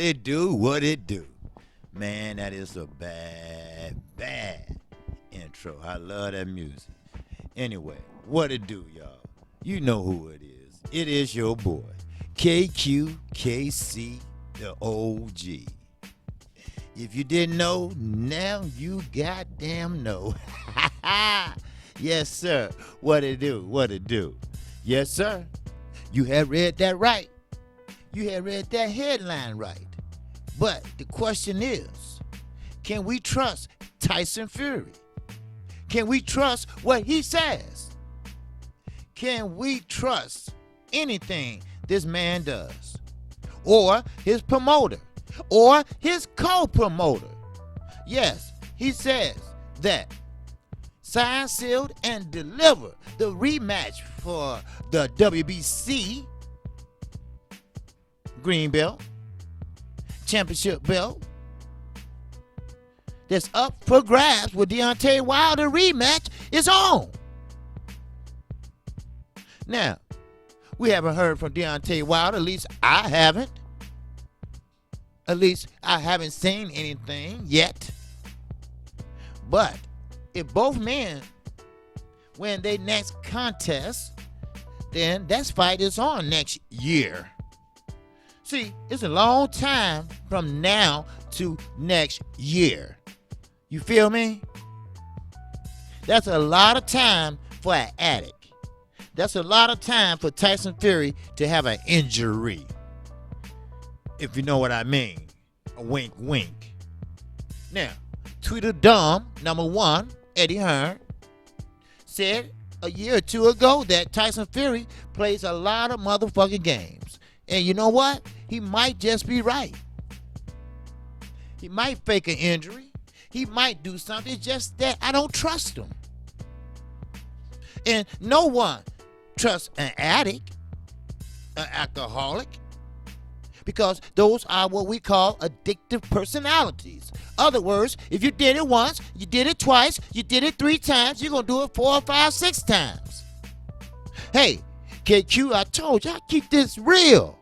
it do? What it do? Man, that is a bad intro. I love that music. Anyway, what it do, y'all? You know who it is. It is your boy, KQKC, the OG. If you didn't know, now you goddamn know. Yes, sir. What it do? What it do? Yes, sir. You had read that right. You had read that headline right. But the question is, can we trust Tyson Fury? Can we trust what he says? Can we trust anything this man does? Or his promoter? Or his co-promoter? Yes, he says that sign, sealed, and deliver the rematch for the WBC green belt, championship belt, that's up for grabs with Deontay Wilder rematch is on. Now, we haven't heard from Deontay Wilder, at least I haven't. At least I haven't seen anything yet. But if both men win their next contest, then that fight is on next year. See, it's a long time from now to next year. You feel me? That's a lot of time for an addict. That's a lot of time for Tyson Fury to have an injury. If you know what I mean. A wink, wink. Now, Tweedledum, number one, Eddie Hearn, said a year or two ago that Tyson Fury plays a lot of motherfucking games. And you know what? He might just be right. He might fake an injury. He might do something. It's just that I don't trust him. And no one trusts an addict, an alcoholic, because those are what we call addictive personalities. Other words, if you did it once, you did it twice, you did it 3 times, you're going to do it 4, 5, 6 times. Hey, KQ, I told you, I keep this real.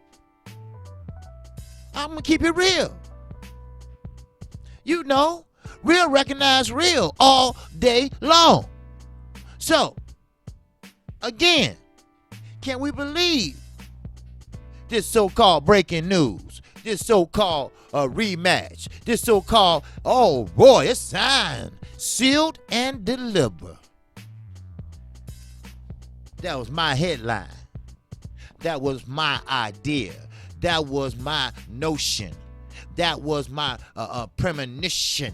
I'm going to keep it real. You know, real recognize real all day long. So, again, can we believe this so-called breaking news, this so-called rematch, this so-called, oh boy, it's signed, sealed, and delivered? That was my headline. That was my idea. That was my notion. That was my premonition.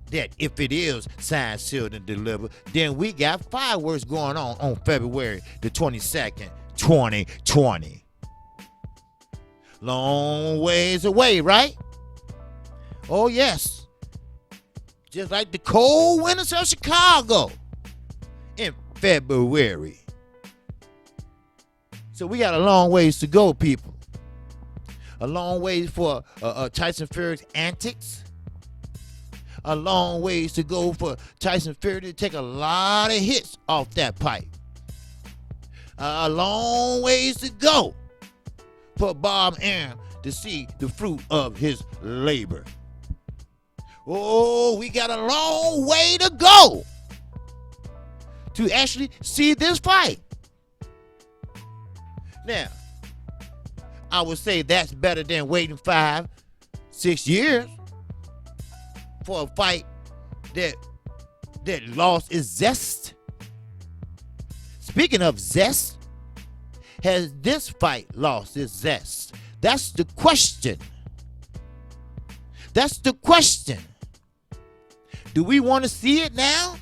That if it is signed, sealed, and delivered, then we got fireworks going on February the 22nd, 2020. Long ways away, right? Oh, yes. Just like the cold winters of Chicago in February. So we got a long ways to go, people. A long ways for Tyson Fury's antics. A long ways to go for Tyson Fury to take a lot of hits off that pipe. A long ways to go for Bob Arum to see the fruit of his labor. Oh, we got a long way to go to actually see this fight. Now, I would say that's better than waiting 5, 6 years for a fight that lost its zest. Speaking of zest, has this fight lost its zest? That's the question. That's the question. Do we want to see it now?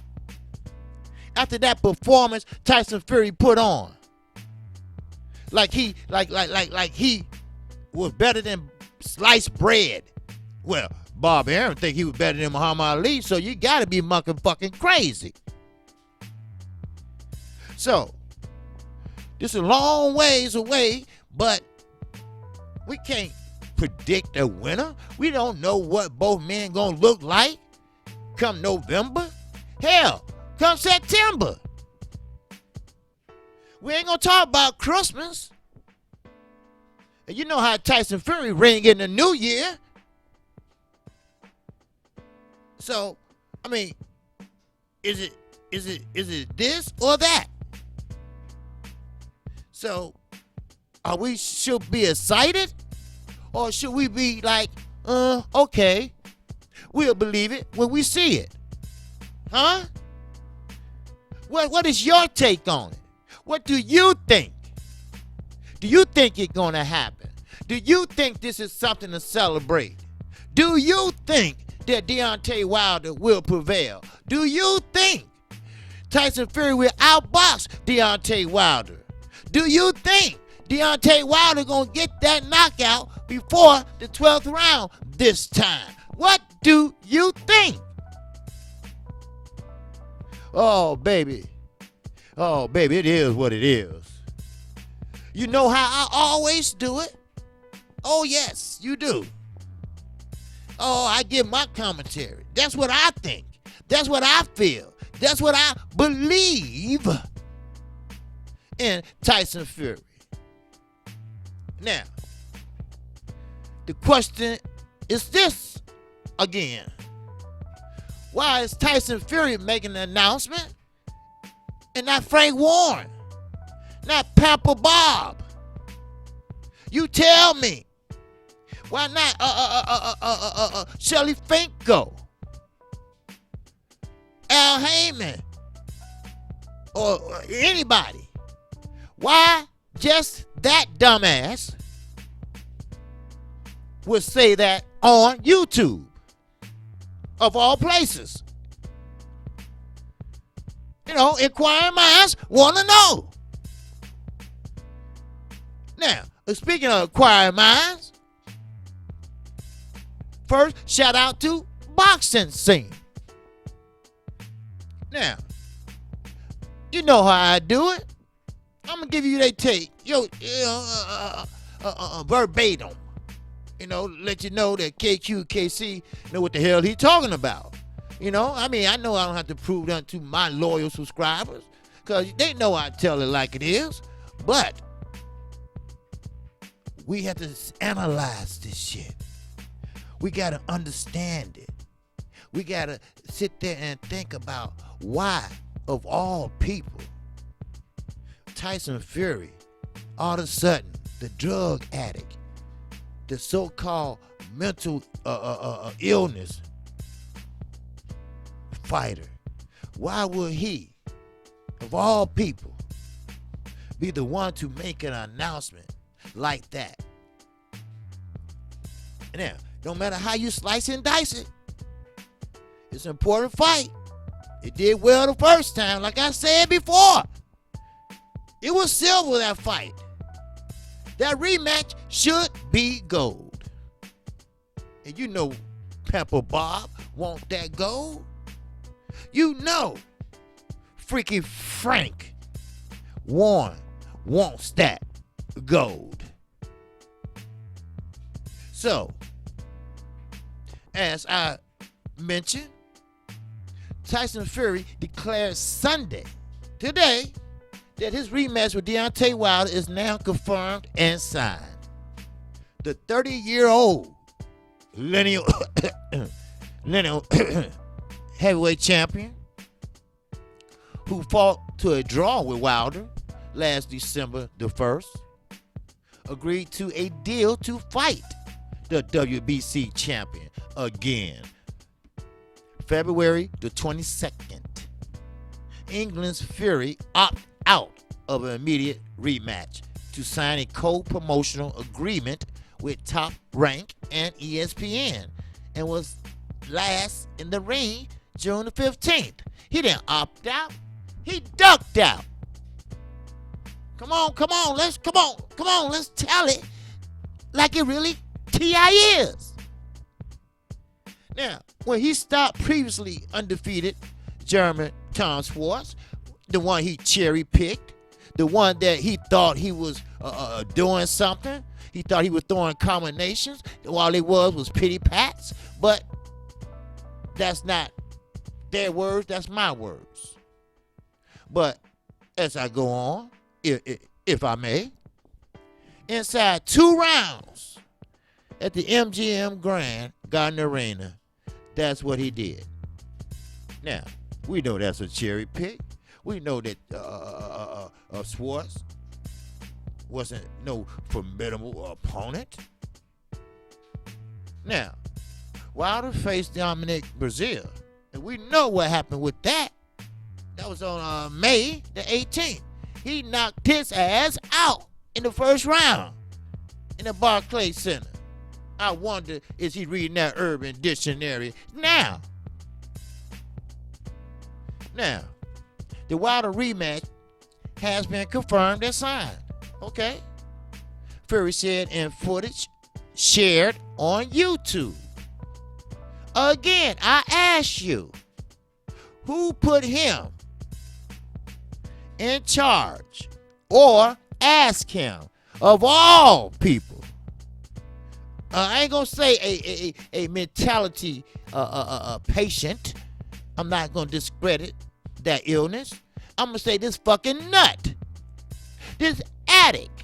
After that performance Tyson Fury put on. Like he was better than sliced bread. Well, Bob Arum think he was better than Muhammad Ali, so you gotta be fucking crazy. So, this is a long ways away, but we can't predict a winner. We don't know what both men gonna look like come November. Hell, come September. We ain't gonna talk about Christmas. And you know how Tyson Fury ring in the new year. So, I mean, is it this or that? So, should be excited? Or should we be like, okay, we'll believe it when we see it? Huh? What is your take on it? What do you think? Do you think it's going to happen? Do you think this is something to celebrate? Do you think that Deontay Wilder will prevail? Do you think Tyson Fury will outbox Deontay Wilder? Do you think Deontay Wilder going to get that knockout before the 12th round this time? What do you think? Oh, baby. Oh, baby, it is what it is. You know how I always do it? Oh, yes, you do. Oh, I give my commentary. That's what I think. That's what I feel. That's what I believe in Tyson Fury. Now, the question is this again. Why is Tyson Fury making an announcement and not Frank Warren, not Pamper Bob? You tell me. Why not Shelly Finko, Al Heyman, or anybody? Why just that dumbass would say that on YouTube, of all places? You know, inquiring minds want to know. Now, speaking of inquiring minds, first, shout out to Boxing Scene. Now, you know how I do it. I'm going to give you that take. Verbatim. You know, let you know that KC know what the hell he talking about. You know, I mean, I know I don't have to prove that to my loyal subscribers, because they know I tell it like it is. But we have to analyze this shit. We got to understand it. We got to sit there and think about why, of all people, Tyson Fury, all of a sudden, the drug addict, the so-called mental illness fighter, why would he, of all people, be the one to make an announcement like that? Now, no matter how you slice and dice it, it's an important fight. It did well the first time, like I said before. It was silver, that fight. That rematch should be gold. And you know Pepper Bob want that gold. You know Freaky Frank Warren wants that gold. So, as I mentioned, Tyson Fury declared Sunday, today, that his rematch with Deontay Wilder is now confirmed and signed. The 30-year-old lineal heavyweight champion, who fought to a draw with Wilder last December the 1st, agreed to a deal to fight the WBC champion again February the 22nd. England's Fury opted out of an immediate rematch to sign a co-promotional agreement with Top Rank and ESPN, and was last in the ring June the 15th. He didn't opt out. He ducked out. Come on, let's tell it like it really T.I. is. Now, when he stopped previously undefeated German Tom Schwartz, the one he cherry-picked, the one that he thought he was doing something, he thought he was throwing combinations, all it was pity pats, but that's not their words, that's my words. But as I go on, if I may, inside 2 rounds at the MGM Grand Garden Arena. That's what he did. Now, we know that's a cherry pick. We know that Schwartz wasn't no formidable opponent. Now, Wilder faced Dominic Breazeale, and we know what happened with that. That was on May the 18th. He knocked his ass out in the first round in the Barclays Center. I wonder, is he reading that Urban Dictionary now? Now, the Wilder rematch has been confirmed and signed. Okay? Fury said in footage shared on YouTube. Again, I ask you, who put him in charge, or ask him, of all people? I ain't gonna say a mentality patient. I'm not gonna discredit that illness. I'm gonna say this fucking nut, this addict,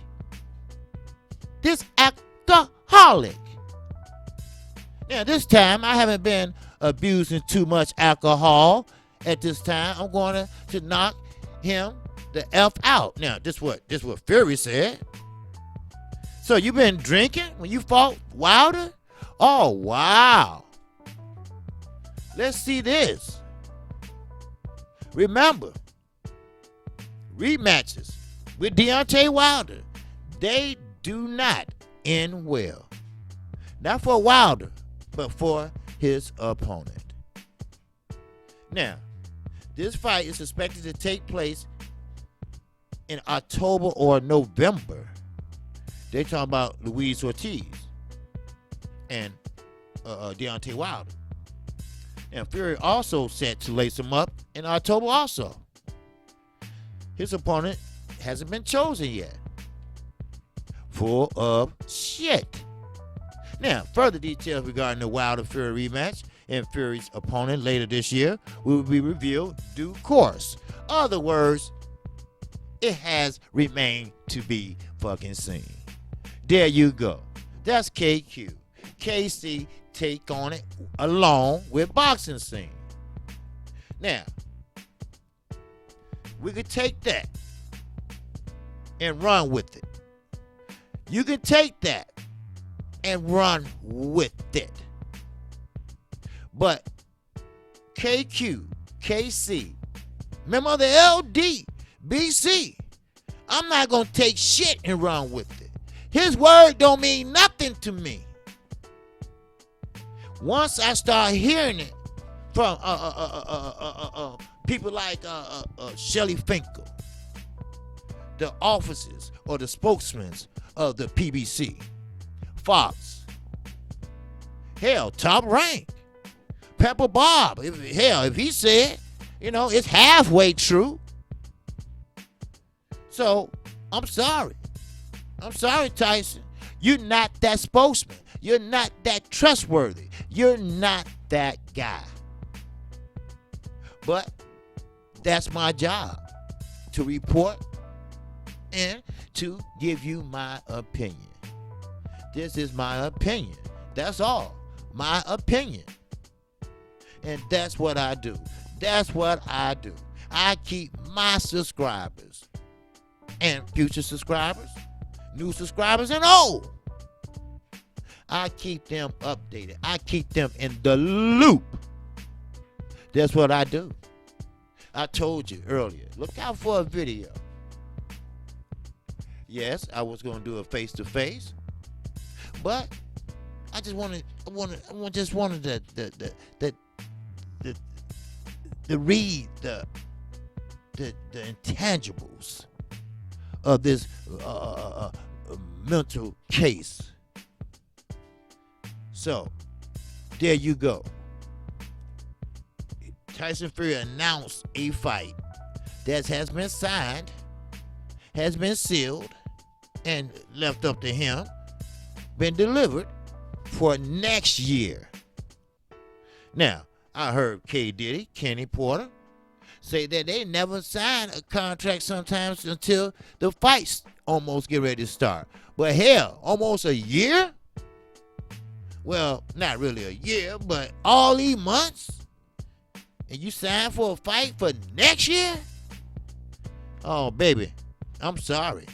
this alcoholic. Now this time I haven't been abusing too much alcohol. At this time, I'm going to knock him the F out. Now this what Fury said. So you been drinking when you fought Wilder? Oh wow. Let's see this. Remember, rematches with Deontay Wilder, they do not end well. Not for Wilder, but for his opponent. Now, this fight is expected to take place in October or November. They talking about Luis Ortiz and Deontay Wilder. And Fury also set to lace him up in October also. His opponent hasn't been chosen yet. Full of shit. Now, further details regarding the Wilder-Fury rematch and Fury's opponent later this year will be revealed due course. Other words, it has remained to be fucking seen. There you go. That's KQ. KC take on it along with Boxing Scene. Now, we could take that and run with it. You can take that and run with it. But KQ, KC, remember the LD, BC, I'm not going to take shit and run with it. His word don't mean nothing to me. Once I start hearing it from people like Shelly Finkel, the officers or the spokesmen of the PBC, Fox, hell, Top Rank, Pepper Bob, if he said, it's halfway true. So, I'm sorry. I'm sorry, Tyson. You're not that spokesman. You're not that trustworthy. You're not that guy. But that's my job, to report and to give you my opinion. This is my opinion. That's all. My opinion. And that's what I do. That's what I do. I keep my subscribers and future subscribers, new subscribers, and old. I keep them updated. I keep them in the loop. That's what I do. I told you earlier, look out for a video. Yes, I was going to do a face-to-face, but I just wanted to read the intangibles of this mental case. So, there you go. Tyson Fury announced a fight that has been signed, has been sealed, and left up to him, been delivered for next year. Now, I heard K. Diddy, Kenny Porter, say that they never sign a contract sometimes until the fights almost get ready to start. But hell, almost a year? Well, not really a year, but all these months? And you signed for a fight for next year? Oh, baby, I'm sorry.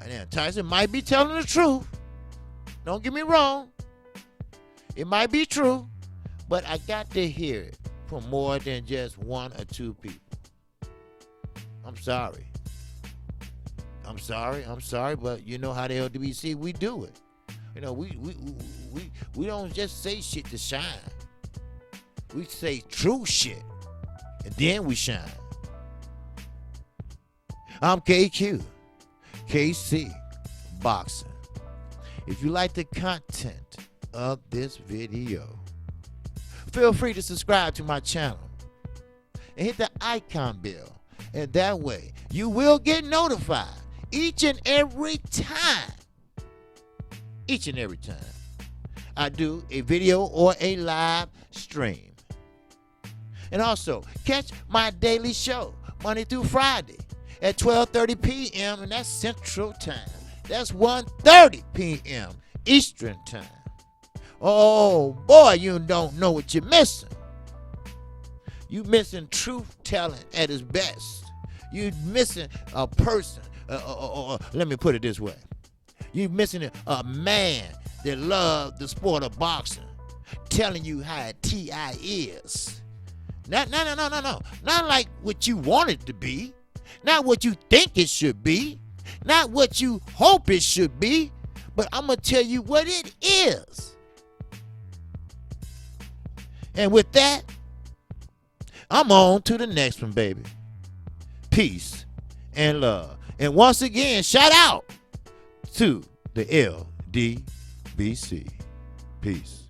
Now, Tyson might be telling the truth. Don't get me wrong. It might be true, but I got to hear it from more than just one or two people. I'm sorry. I'm sorry, but you know how the LWC, we do it. You know, we don't just say shit to shine. We say true shit, and then we shine. I'm KQ, KC Boxing. If you like the content of this video, feel free to subscribe to my channel and hit the icon bell, and that way you will get notified each and every time I do a video or a live stream. And also, catch my daily show Monday through Friday at 12:30 p.m. and that's Central Time. That's 1:30 p.m. Eastern Time. Oh boy, you don't know what you're missing. You missing truth telling at its best. You missing a person. Let me put it this way. You missing a man that loves the sport of boxing, telling you how a TI is. No. Not like what you want it to be. Not what you think it should be. Not what you hope it should be. But I'm going to tell you what it is. And with that, I'm on to the next one, baby. Peace and love. And once again, shout out to the LDBC. Peace.